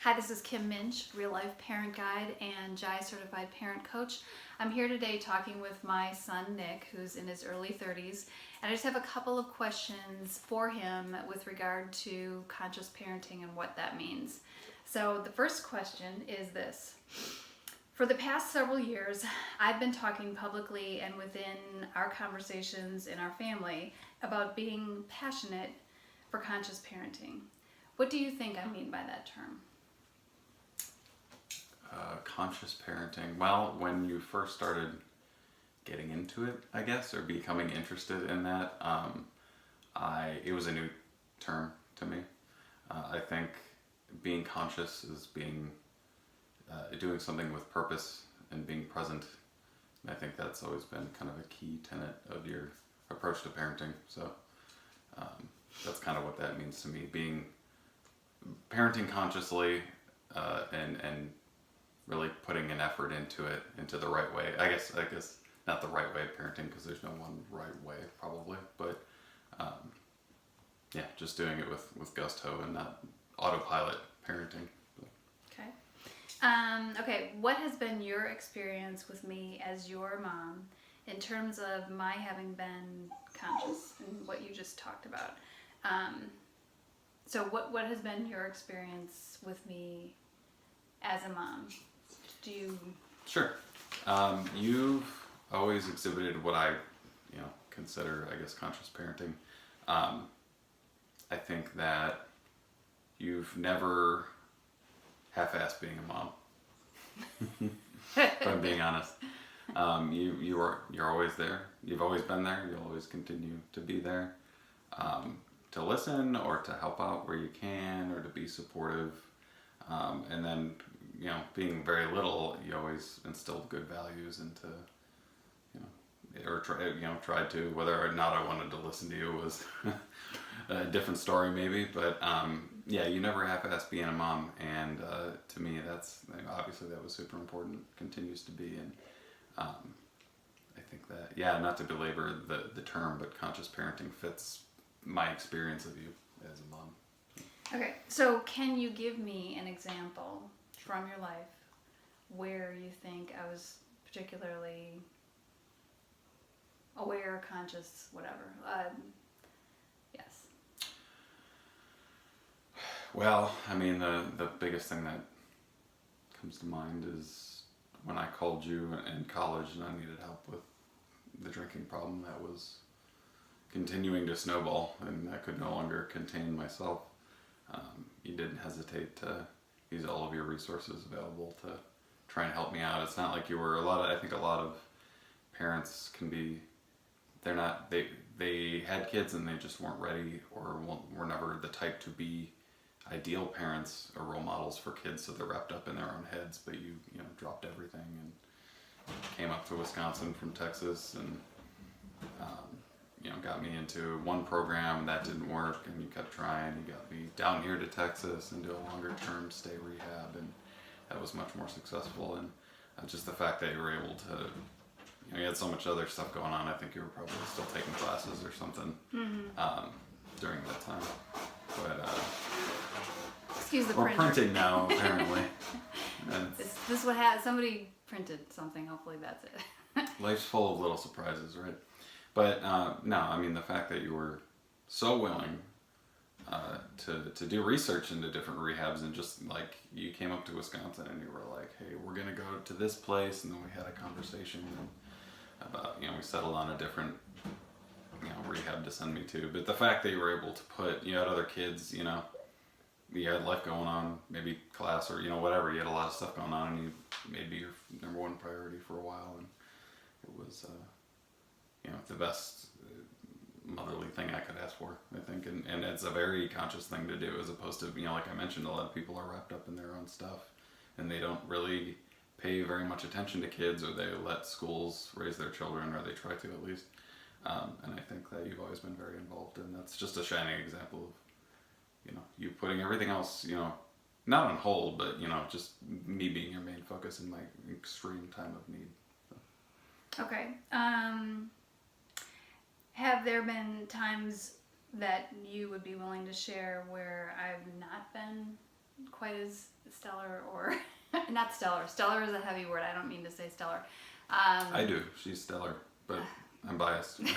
Hi, this is Kim Muench, real life parent guide and JAI certified parent coach. I'm here today talking with my son Nick, who's in his early 30s, and I just have a couple of questions for him with regard to conscious parenting and what that means. So the first question is this. For the past several years, I've been talking publicly and within our conversations in our family about being passionate for conscious parenting. What do you think I mean by that term? Conscious parenting. Well, when you first started getting into it, I guess, or becoming interested in that, it was a new term to me. I think being conscious is doing something with purpose and being present. And I think that's always been kind of a key tenet of your approach to parenting. So that's kind of what that means to me. Parenting consciously and really putting an effort into the right way. I guess not the right way of parenting, because there's no one right way probably, but yeah, just doing it with gusto and not autopilot parenting. Okay. Okay, what has been your experience with me as your mom in terms of my having been conscious and what you just talked about? So what has been your experience with me as a mom? Do you... Sure. You've always exhibited what I consider, I guess, conscious parenting. I think that you've never half-assed being a mom. If I'm being honest. You're always there. You've always been there. You'll always continue to be there. To listen or to help out where you can, or to be supportive. And then, being very little, you always instilled good values into, or tried to. Whether or not I wanted to listen to you was a different story maybe, but yeah, you never half-assed being a mom, and to me that's, obviously that was super important, continues to be, and I think that, yeah, not to belabor the term, but conscious parenting fits my experience of you as a mom. Okay, so can you give me an example from your life where you think I was particularly aware, conscious, whatever? Yes. Well, I mean, the biggest thing that comes to mind is when I called you in college and I needed help with the drinking problem that was continuing to snowball, and I could no longer contain myself. You didn't hesitate to use all of your resources available to try and help me out. It's not like you were I think a lot of parents can be, they had kids and they just weren't ready, or were never the type to be ideal parents or role models for kids, so they're wrapped up in their own heads. But you dropped everything and came up to Wisconsin from Texas, and got me into one program that didn't work, and you kept trying. You got me down here to Texas into a longer term stay rehab, and that was much more successful. And just the fact that you were able to, you had so much other stuff going on. I think you were probably still taking classes or something during that time. But Excuse the we're printer. printing now, apparently. This is what happened. Somebody printed something. Hopefully that's it. Life's full of little surprises, right? But no, I mean, the fact that you were so willing to do research into different rehabs, and just like you came up to Wisconsin and you were like, hey, we're going to go to this place, and then we had a conversation about, we settled on a different rehab to send me to. But the fact that you were able to you had other kids, you had life going on, maybe class or whatever, you had a lot of stuff going on, and you made me your number one priority for a while, and it was the best motherly thing I could ask for, I think. And it's a very conscious thing to do, as opposed to, like I mentioned, a lot of people are wrapped up in their own stuff, and they don't really pay very much attention to kids, or they let schools raise their children, or they try to at least. And I think that you've always been very involved, and that's just a shining example of, you putting everything else, not on hold, but, just me being your main focus in my extreme time of need. So. Okay. Have there been times that you would be willing to share where I've not been quite as stellar, or not stellar. Stellar is a heavy word. I don't mean to say stellar. I do. She's stellar, but I'm biased. Right?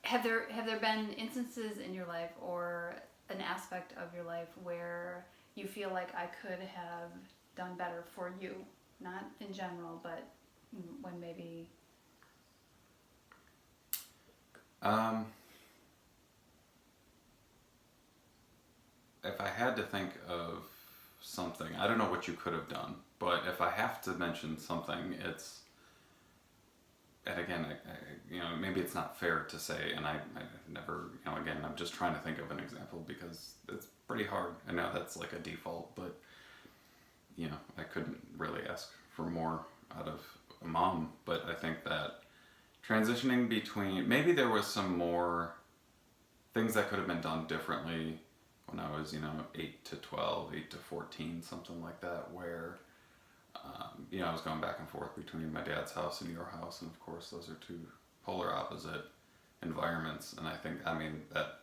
Have there been instances in your life or an aspect of your life where you feel like I could have done better for you? Not in general, but when maybe... If I had to think of something, I don't know what you could have done, but if I have to mention something, it's, and again, maybe it's not fair to say, and I never, again, I'm just trying to think of an example because it's pretty hard. I know that's like a default, but, I couldn't really ask for more out of a mom, but I think that transitioning between, maybe there was some more things that could have been done differently when I was, 8 to 12, 8 to 14, something like that, where, I was going back and forth between my dad's house and your house, and of course those are two polar opposite environments, and I think, that,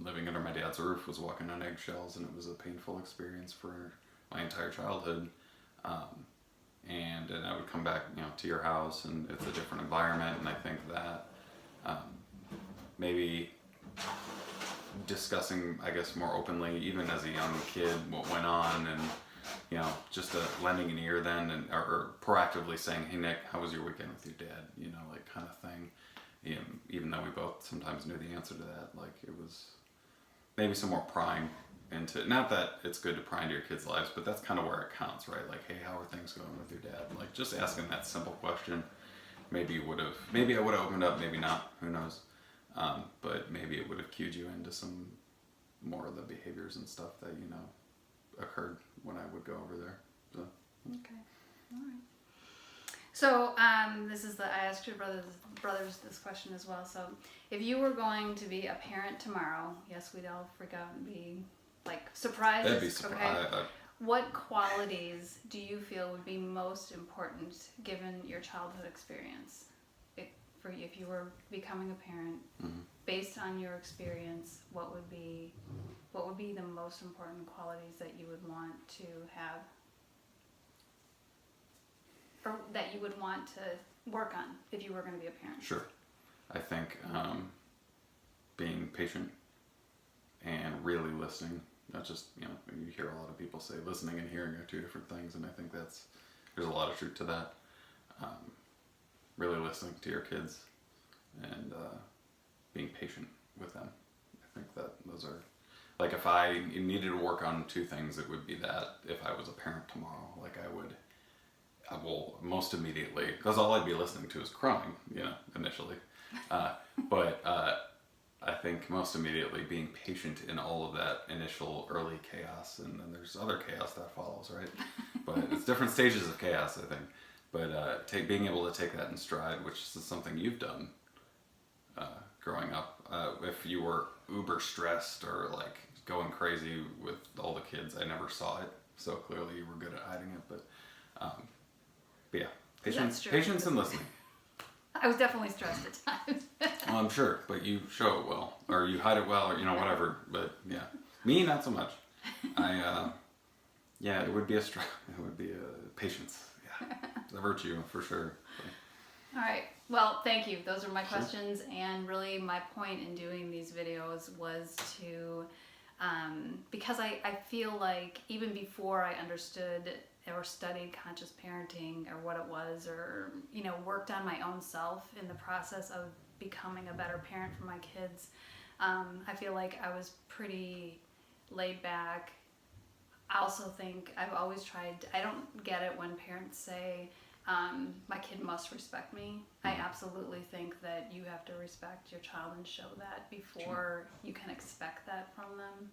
living under my dad's roof was walking on eggshells, and it was a painful experience for my entire childhood, and I would come back, to your house, and it's a different environment, and I think that maybe discussing, I guess, more openly, even as a young kid, what went on, and just lending an ear then, and or proactively saying, "Hey Nick, how was your weekend with your dad?" Like kind of thing. Even though we both sometimes knew the answer to that, like it was maybe some more prying into. Not that it's good to pry into your kids' lives, but that's kind of where it counts, right? Like, hey, how are things going with your dad? Like just asking that simple question. Maybe I would have opened up, maybe not. Who knows? But maybe it would have cued you into some more of the behaviors and stuff that occurred when I would go over there. So. Okay, all right. So I asked your brothers this question as well. So if you were going to be a parent tomorrow, yes, we'd all freak out and be like surprised. That'd be surprised. Okay. What qualities do you feel would be most important given your childhood experience? For you, if you were becoming a parent, based on your experience, what would be the most important qualities that you would want to have, or that you would want to work on if you were going to be a parent? Sure. I think being patient and really listening. Not just, you hear a lot of people say listening and hearing are two different things, and I think there's a lot of truth to that. Really listening to your kids and being patient with them. I think that those are, like, if I needed to work on two things, it would be that if I was a parent tomorrow, like I will most immediately, because all I'd be listening to is crying, initially. But I think most immediately being patient in all of that initial early chaos, and then there's other chaos that follows, right? But it's different stages of chaos, I think. But being able to take that in stride, which is something you've done growing up. If you were uber stressed or like going crazy with all the kids, I never saw it. So clearly you were good at hiding it. But yeah, patience and listening. I was definitely stressed at times. Well, I'm sure, but you show it well, or you hide it well, or whatever. But yeah, me not so much. It would be a patience. Yeah, it's a virtue for sure. All right. Well, thank you. Those are my questions, and really my point in doing these videos was to, because I feel like even before I understood or studied conscious parenting or what it was, or worked on my own self in the process of becoming a better parent for my kids, I feel like I was pretty laid back. I also think I've always tried, I don't get it when parents say, my kid must respect me. I absolutely think that you have to respect your child and show that before you can expect that from them.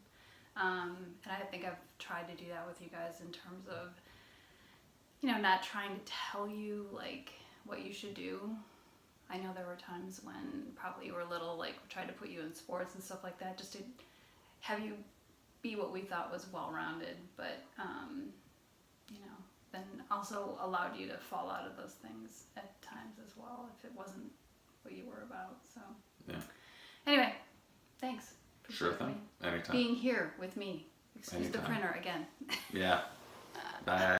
And I think I've tried to do that with you guys in terms of, not trying to tell you like what you should do. I know there were times when probably you were little, like tried to put you in sports and stuff like that, just to have you be what we thought was well-rounded, but then also allowed you to fall out of those things at times as well if it wasn't what you were about. So yeah. Anyway, thanks Sure Exactly. thing. Anytime. Being here with me. Excuse the Anytime. printer again. Yeah. Bye.